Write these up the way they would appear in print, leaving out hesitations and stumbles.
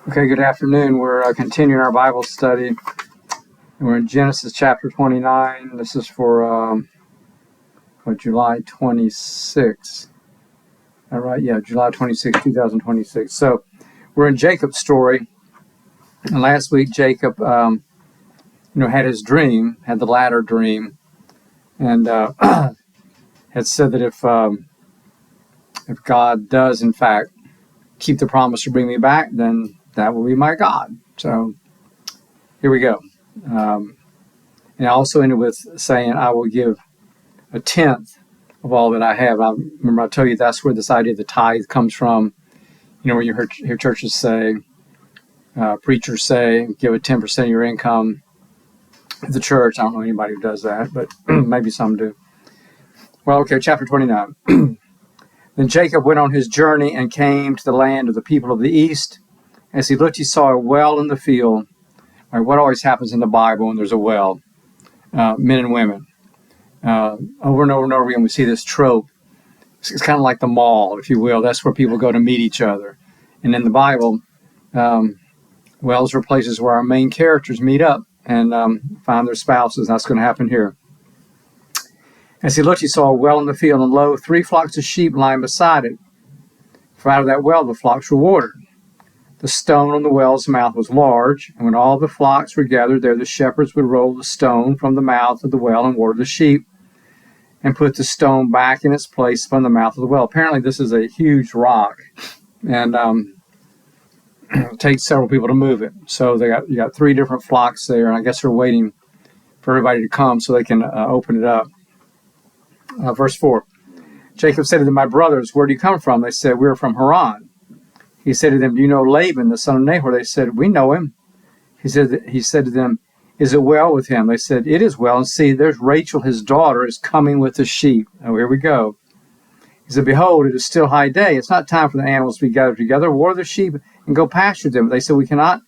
Okay, good afternoon. We're continuing our Bible study. We're in Genesis chapter 29. This is for July 26th. All right, yeah, July 26, 2026. So we're in Jacob's story. And last week, Jacob, had his dream, had the ladder dream, and had said that if God does, in fact, keep the promise to bring me back, then that will be my God. So here we go. And I also ended with saying, I will give a tenth of all that I have. I remember I told you that's where this idea of the tithe comes from. Where you hear churches say, preachers say, give a 10% of your income to the church. I don't know anybody who does that, but maybe some do. Well, okay, chapter 29. Then Jacob went on his journey and came to the land of the people of the east. As he looked, he saw a well in the field. Right, what always happens in the Bible when there's a well? Men and women. Over and over and over again, we see this trope. It's kind of like the mall, if you will. That's where people go to meet each other. And in the Bible, wells are places where our main characters meet up and find their spouses. That's going to happen here. As he looked, he saw a well in the field, and lo, 3 flocks of sheep lying beside it. For out of that well the flocks were watered. The stone on the well's mouth was large, and when all the flocks were gathered there, the shepherds would roll the stone from the mouth of the well and water the sheep, and put the stone back in its place from the mouth of the well. Apparently this is a huge rock, and it takes several people to move it. So you got 3 different flocks there, and I guess they're waiting for everybody to come so they can open it up. Verse 4, Jacob said to them, my brothers, where do you come from? They said, we're from Haran. He said to them, do you know Laban, the son of Nahor? They said, we know him. He said to them, is it well with him? They said, it is well. And see, there's Rachel, his daughter, is coming with the sheep. Oh, here we go. He said, behold, it is still high day. It's not time for the animals to be gathered together. Water the sheep and go pasture them. They said, we cannot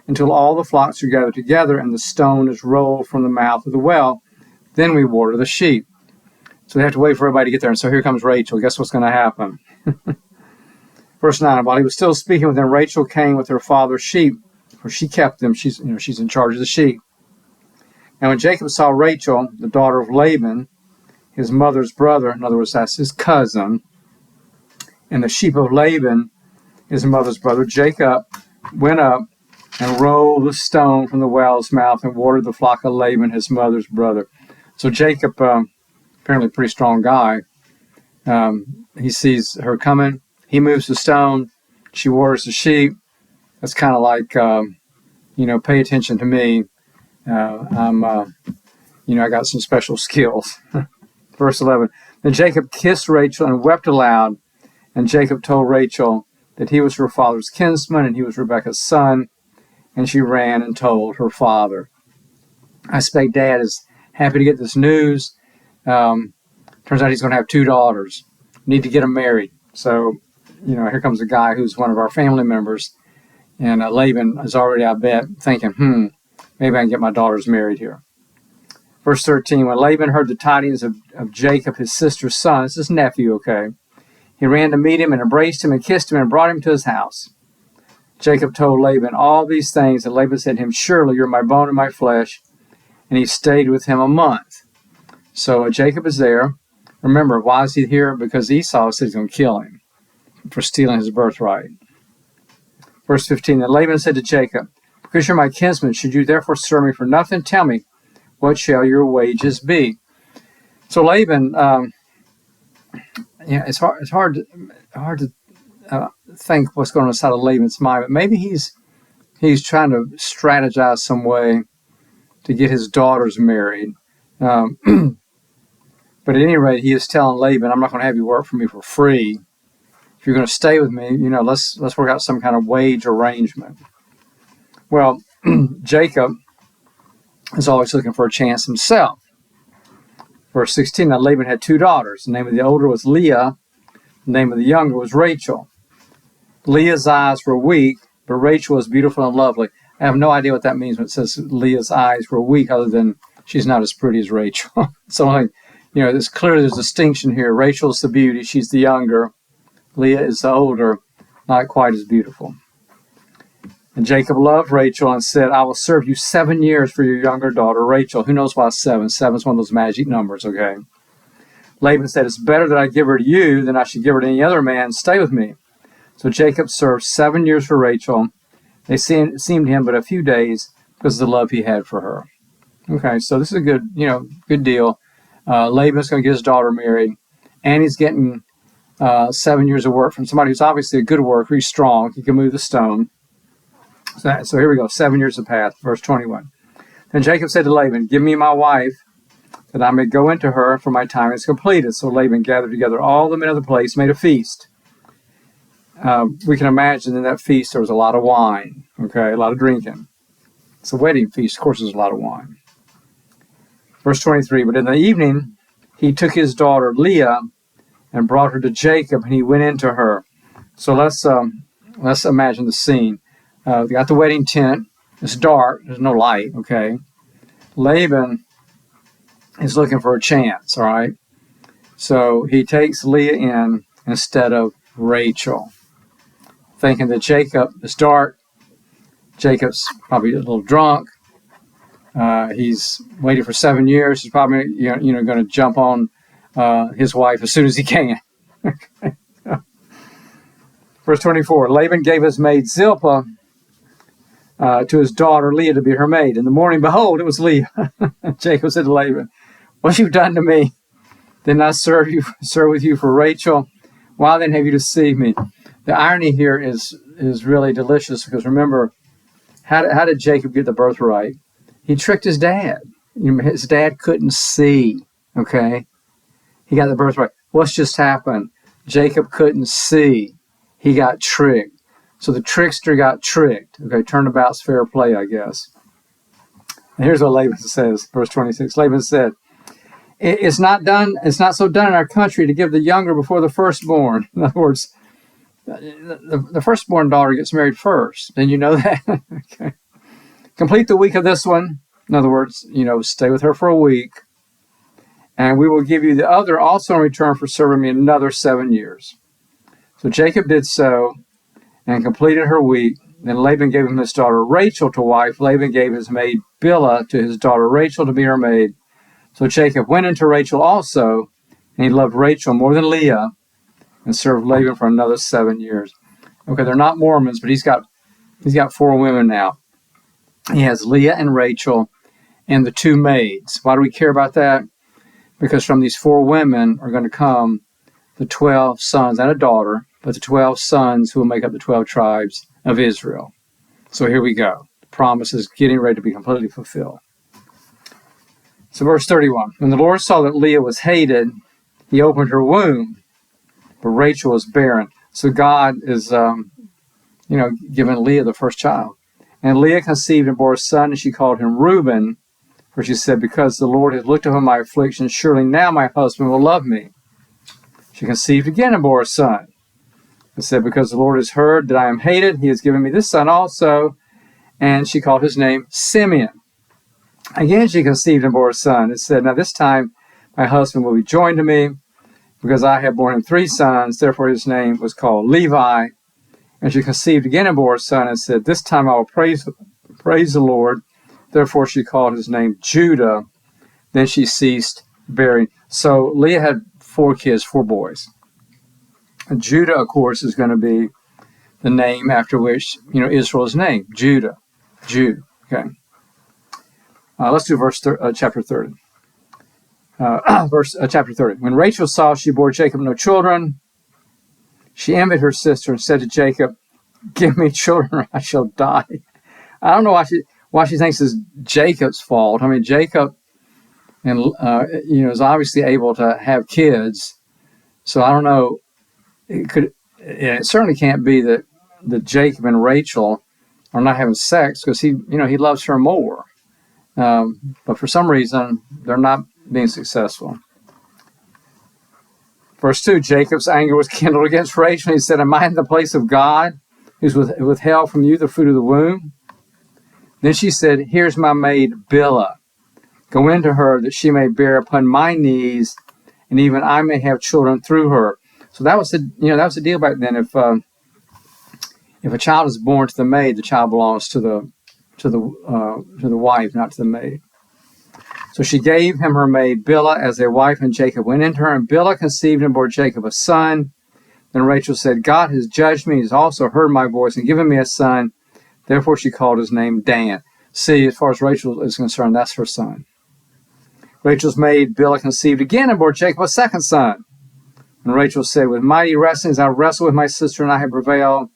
until all the flocks are gathered together and the stone is rolled from the mouth of the well. Then we water the sheep. So they have to wait for everybody to get there. And so here comes Rachel. Guess what's going to happen? Verse 9, while he was still speaking with them, Rachel came with her father's sheep, for she kept them. She's in charge of the sheep. And when Jacob saw Rachel, the daughter of Laban, his mother's brother, in other words, that's his cousin, and the sheep of Laban, his mother's brother, Jacob went up and rolled the stone from the well's mouth and watered the flock of Laban, his mother's brother. So Jacob, apparently a pretty strong guy, he sees her coming. He moves the stone. She waters the sheep. That's kind of like, pay attention to me. I got some special skills. Verse 11. Then Jacob kissed Rachel and wept aloud. And Jacob told Rachel that he was her father's kinsman and he was Rebekah's son. And she ran and told her father. I suspect Dad is happy to get this news. Turns out he's going to have 2 daughters. Need to get them married. So, here comes a guy who's one of our family members. And Laban is already, I bet, thinking, maybe I can get my daughters married here. Verse 13, when Laban heard the tidings of Jacob, his sister's son, it's his nephew, okay, he ran to meet him and embraced him and kissed him and brought him to his house. Jacob told Laban all these things, and Laban said to him, surely you're my bone and my flesh. And he stayed with him a month. So Jacob is there. Remember, why is he here? Because Esau said he's going to kill him for stealing his birthright. Verse 15, then Laban said to Jacob, because you're my kinsman, should you therefore serve me for nothing? Tell me, what shall your wages be? So Laban, it's hard to think what's going on inside of Laban's mind, but maybe he's trying to strategize some way to get his daughters married. But at any rate, he is telling Laban, I'm not going to have you work for me for free. If you're going to stay with me, let's work out some kind of wage arrangement. Well, Jacob is always looking for a chance himself. Verse 16, now Laban had 2 daughters. The name of the older was Leah. The name of the younger was Rachel. Leah's eyes were weak, but Rachel was beautiful and lovely. I have no idea what that means when it says Leah's eyes were weak, other than she's not as pretty as Rachel. So, it's clear there's a distinction here. Rachel's the beauty. She's the younger. Leah is the older, not quite as beautiful. And Jacob loved Rachel and said, I will serve you 7 years for your younger daughter, Rachel. Who knows why 7? 7 is one of those magic numbers, okay? Laban said, it's better that I give her to you than I should give her to any other man. Stay with me. So Jacob served 7 years for Rachel. They seemed to him but a few days because of the love he had for her. Okay, so this is a good deal. Laban's going to get his daughter married, and he's getting 7 years of work from somebody who's obviously a good worker. He's strong. He can move the stone. So here we go. 7 years have passed. Verse 21. Then Jacob said to Laban, give me my wife, that I may go into her, for my time is completed. So Laban gathered together all the men of the place, made a feast. We can imagine in that feast there was a lot of wine, okay, a lot of drinking. It's a wedding feast. Of course, there's a lot of wine. Verse 23, but in the evening he took his daughter Leah and brought her to Jacob, and he went into her. So let's imagine the scene. We got the wedding tent. It's dark. There's no light, okay? Laban is looking for a chance, all right? So he takes Leah in instead of Rachel, thinking that Jacob, it's dark. Jacob's probably a little drunk. He's waited for 7 years. He's probably going to jump on his wife as soon as he can. Okay. Verse 24, Laban gave his maid Zilpah to his daughter Leah to be her maid. In the morning, behold, it was Leah. Jacob said to Laban, what you've done to me? Didn't I serve with you for Rachel? Why then have you deceived me? The irony here is really delicious, because remember, how did Jacob get the birthright? He tricked his dad. His dad couldn't see, okay? He got the birthright. What's just happened? Jacob couldn't see. He got tricked. So the trickster got tricked. Okay, turnabout's fair play, I guess. And here's what Laban says, verse 26. Laban said, it's not so done in our country to give the younger before the firstborn. In other words, the firstborn daughter gets married first. Didn't you know that? Okay. Complete the week of this one. In other words, stay with her for a week. And we will give you the other also in return for serving me another 7 years. So Jacob did so and completed her week. Then Laban gave him his daughter Rachel to wife. Laban gave his maid Bilhah to his daughter Rachel to be her maid. So Jacob went into Rachel also, and he loved Rachel more than Leah, and served Laban for another 7 years. Okay, they're not Mormons, but he's got 4 women now. He has Leah and Rachel and the 2 maids. Why do we care about that? Because from these 4 women are going to come the 12 sons and a daughter, but the 12 sons who will make up the 12 tribes of Israel. So here we go. The promise is getting ready to be completely fulfilled. So verse 31, when the Lord saw that Leah was hated, he opened her womb, but Rachel was barren. So God is, giving Leah the first child. And Leah conceived and bore a son, and she called him Reuben, for she said, because the Lord has looked upon my affliction, surely now my husband will love me. She conceived again and bore a son, and said, because the Lord has heard that I am hated, he has given me this son also. And she called his name Simeon. Again she conceived and bore a son, and said, now this time my husband will be joined to me, because I have borne him 3 sons. Therefore his name was called Levi. And she conceived again and bore a son, and said, this time I will praise the Lord. Therefore she called his name Judah. Then she ceased bearing. So Leah had 4 kids, 4 boys. And Judah, of course, is going to be the name after which Israel is named. Judah, Jew. Okay. Let's do chapter 30. Chapter 30. When Rachel saw she bore Jacob no children, she envied her sister and said to Jacob, give me children or I shall die. I don't know why she thinks it's Jacob's fault. I mean, Jacob is obviously able to have kids. So I don't know. It certainly can't be that Jacob and Rachel are not having sex, because he loves her more. But for some reason, they're not being successful. Verse 2, Jacob's anger was kindled against Rachel. He said, am I in the place of God, who's withheld from you the fruit of the womb? Then she said, here's my maid Bilhah. Go into her, that she may bear upon my knees, and even I may have children through her. So that was the deal back then. If a child is born to the maid, the child belongs to the wife, not to the maid. So she gave him her maid Bilhah as a wife, and Jacob went into her, and Bilhah conceived and bore Jacob a son. Then Rachel said, God has judged me. He's also heard my voice and given me a son. Therefore she called his name Dan. See, as far as Rachel is concerned, that's her son. Rachel's maid Bilhah conceived again and bore Jacob a second son. And Rachel said, with mighty wrestlings I wrestled with my sister, and I have prevailed.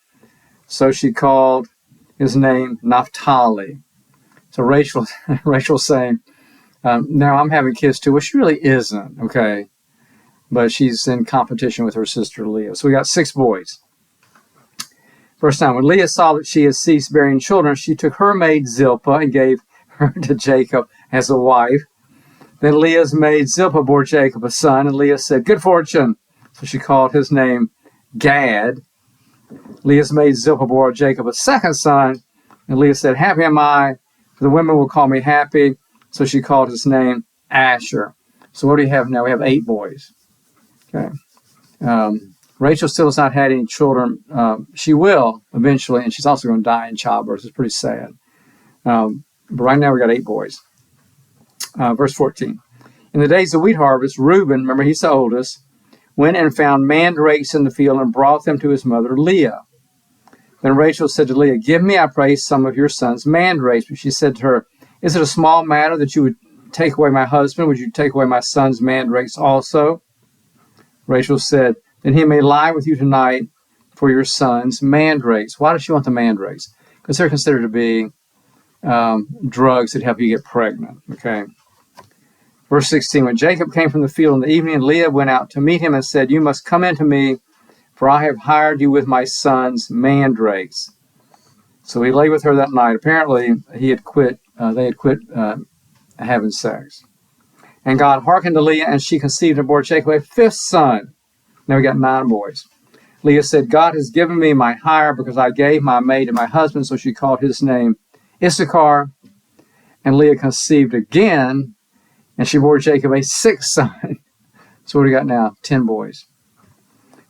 So she called his name Naphtali. So Rachel's saying, now I'm having kids too. Well, she really isn't, okay? But she's in competition with her sister Leah. So we got 6 boys. Verse 9, when Leah saw that she had ceased bearing children, she took her maid Zilpah and gave her to Jacob as a wife. Then Leah's maid Zilpah bore Jacob a son, and Leah said, good fortune. So she called his name Gad. Leah's maid Zilpah bore Jacob a second son, and Leah said, happy am I, for the women will call me happy. So she called his name Asher. So what do we have now? We have 8 boys. Okay. Rachel still has not had any children. She will eventually, and she's also going to die in childbirth. It's pretty sad. But right now we got 8 boys. Verse 14. In the days of wheat harvest, Reuben, remember he's the oldest, went and found mandrakes in the field and brought them to his mother Leah. Then Rachel said to Leah, give me, I pray, some of your son's mandrakes. But she said to her, is it a small matter that you would take away my husband? Would you take away my son's mandrakes also? Rachel said, then he may lie with you tonight for your son's mandrakes. Why does she want the mandrakes? Because they're considered to be drugs that help you get pregnant. Okay. Verse 16, when Jacob came from the field in the evening, Leah went out to meet him and said, you must come in to me, for I have hired you with my son's mandrakes. So he lay with her that night. Apparently, they had quit having sex. And God hearkened to Leah, and she conceived and bore Jacob a 5th son. Now we got 9 boys. Leah said, God has given me my hire because I gave my maid to my husband. So she called his name Issachar. And Leah conceived again, and she bore Jacob a 6th son. So what do we got now? 10 boys.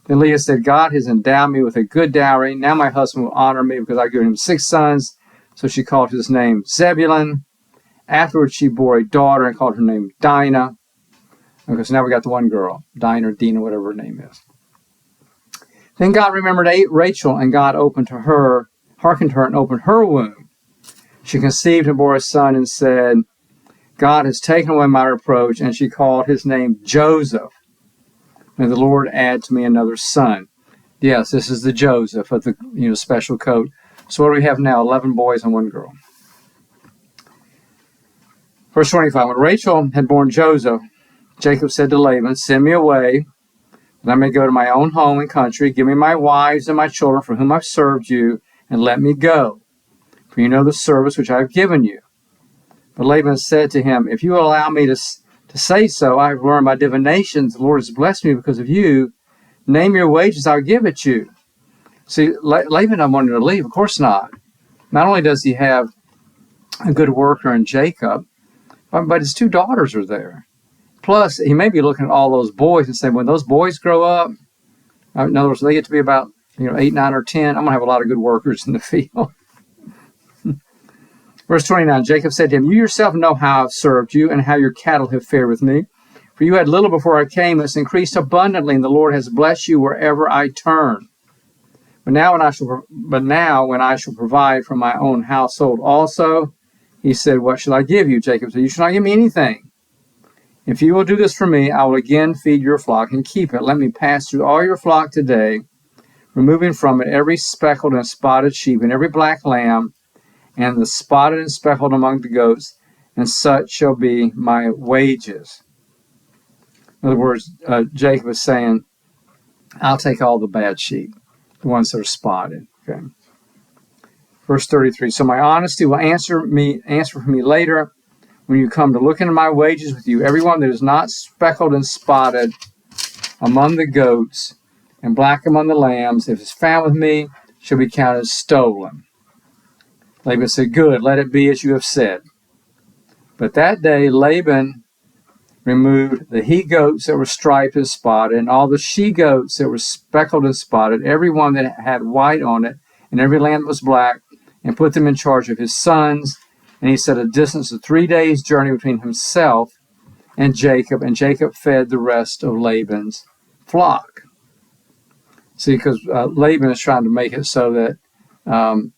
Then Leah said, God has endowed me with a good dowry. Now my husband will honor me because I gave him 6 sons. So she called his name Zebulun. Afterwards, she bore a daughter and called her name Dinah. Okay, so now we got the one girl, Dinah or Dina, whatever her name is. Then God remembered Rachel, and God hearkened to her and opened her womb. She conceived and bore a son and said, God has taken away my reproach, and she called his name Joseph. May the Lord add to me another son. Yes, this is the Joseph of the special coat. So what do we have now? 11 boys and 1 girl. Verse 25, when Rachel had borne Joseph, Jacob said to Laban, send me away, that I may go to my own home and country. Give me my wives and my children for whom I've served you, and let me go. For you know the service which I have given you. But Laban said to him, if you will allow me to say so, I have learned by divinations, the Lord has blessed me because of you. Name your wages, I'll give it you. See, Laban don't want him to leave. Of course not. Not only does he have a good worker in Jacob, but his 2 daughters are there. Plus, he may be looking at all those boys and saying, when those boys grow up, in other words, they get to be about 8, 9, or 10, I'm going to have a lot of good workers in the field. Verse 29, Jacob said to him, you yourself know how I've served you and how your cattle have fared with me. For you had little before I came, and it's increased abundantly, and the Lord has blessed you wherever I turn. But now when I shall provide for my own household also, he said, what shall I give you? Jacob said, you shall not give me anything. If you will do this for me, I will again feed your flock and keep it. Let me pass through all your flock today, removing from it every speckled and spotted sheep and every black lamb, and the spotted and speckled among the goats, and such shall be my wages. In other words, Jacob is saying, I'll take all the bad sheep, the ones that are spotted. Okay. Verse 33, so my honesty will answer for me later when you come to look into my wages with you. Everyone that is not speckled and spotted among the goats and black among the lambs, if it's found with me, shall be counted stolen. Laban said, good, let it be as you have said. But that day Laban removed the he-goats that were striped and spotted, and all the she-goats that were speckled and spotted, every one that had white on it, and every lamb that was black, and put them in charge of his sons. And he set a distance of 3 days' journey between himself and Jacob fed the rest of Laban's flock. See, because Laban is trying to make it so that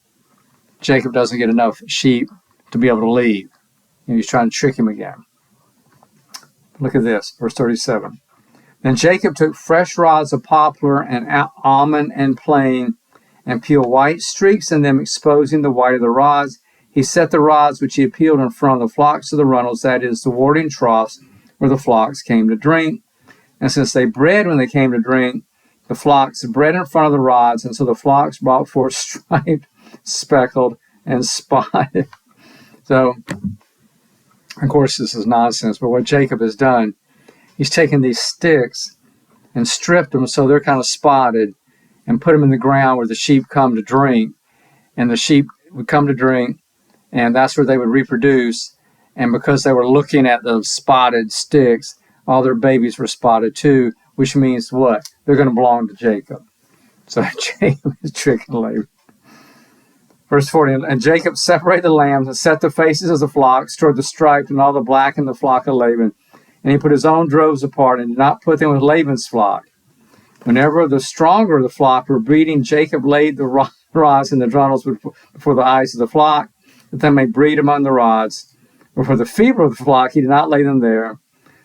Jacob doesn't get enough sheep to be able to leave. And he's trying to trick him again. Look at this, verse 37. Then Jacob took fresh rods of poplar and almond and plane, and peeled white streaks in them, exposing the white of the rods. He set the rods which he had peeled in front of the flocks of the runnels, that is, the watering troughs where the flocks came to drink. And since they bred when they came to drink, the flocks bred in front of the rods, and so the flocks brought forth striped, speckled, and spotted. So, of course, this is nonsense, but what Jacob has done, he's taken these sticks and stripped them so they're kind of spotted, and put them in the ground where the sheep come to drink, and the sheep would come to drink, and that's where they would reproduce. And because they were looking at the spotted sticks, all their babies were spotted too, which means what? They're going to belong to Jacob. So Jacob is tricking Laban. Verse 40, and Jacob separated the lambs and set the faces of the flocks toward the striped and all the black in the flock of Laban. And he put his own droves apart and did not put them with Laban's flock. Whenever the stronger of the flock were breeding, Jacob laid the rods in the runnels before the eyes of the flock, that they may breed among the rods. But for the feeble of the flock, he did not lay them there.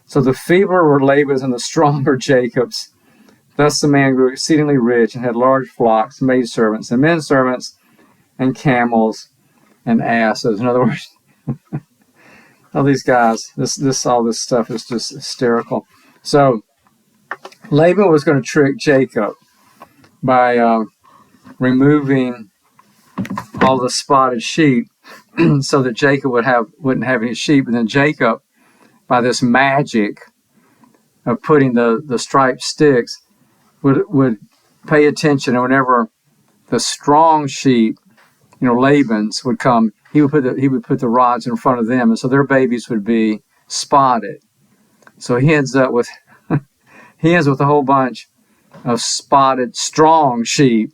So the feebler were Laban's and the stronger Jacob's. Thus the man grew exceedingly rich and had large flocks, maidservants, and men servants, and camels, and asses. In other words, all these guys, all this stuff is just hysterical. So Laban was going to trick Jacob by removing all the spotted sheep so that Jacob wouldn't have any sheep. And then Jacob, by this magic of putting the striped sticks, would pay attention. And whenever the strong sheep, Laban's, would come, he would put the rods in front of them, and so their babies would be spotted. So he ends up with a whole bunch of spotted, strong sheep,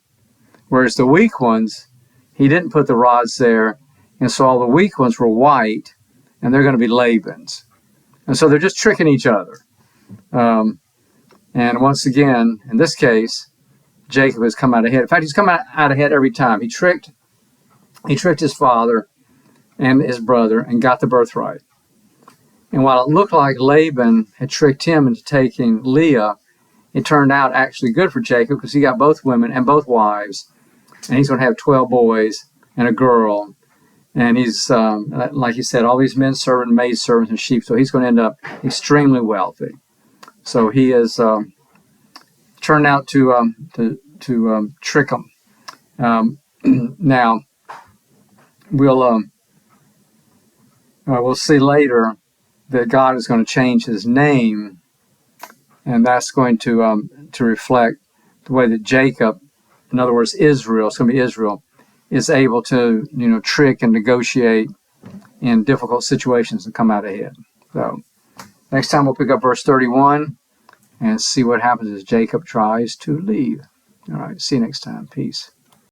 whereas the weak ones, he didn't put the rods there, and so all the weak ones were white, and they're going to be Laban's. And so they're just tricking each other. And once again, in this case, Jacob has come out ahead. In fact, he's come out ahead every time. He tricked his father and his brother and got the birthright. And while it looked like Laban had tricked him into taking Leah, it turned out actually good for Jacob because he got both women and both wives. And he's going to have 12 boys and a girl. And he's, like he said, all these men servants, maid servants, and sheep. So he's going to end up extremely wealthy. So he has turned out to trick them. Now, we'll see later that God is going to change his name, and that's going to reflect the way that Jacob, in other words, Israel, it's going to be Israel, is able to trick and negotiate in difficult situations and come out ahead. So next time we'll pick up verse 31 and see what happens as Jacob tries to leave. All right, see you next time. Peace.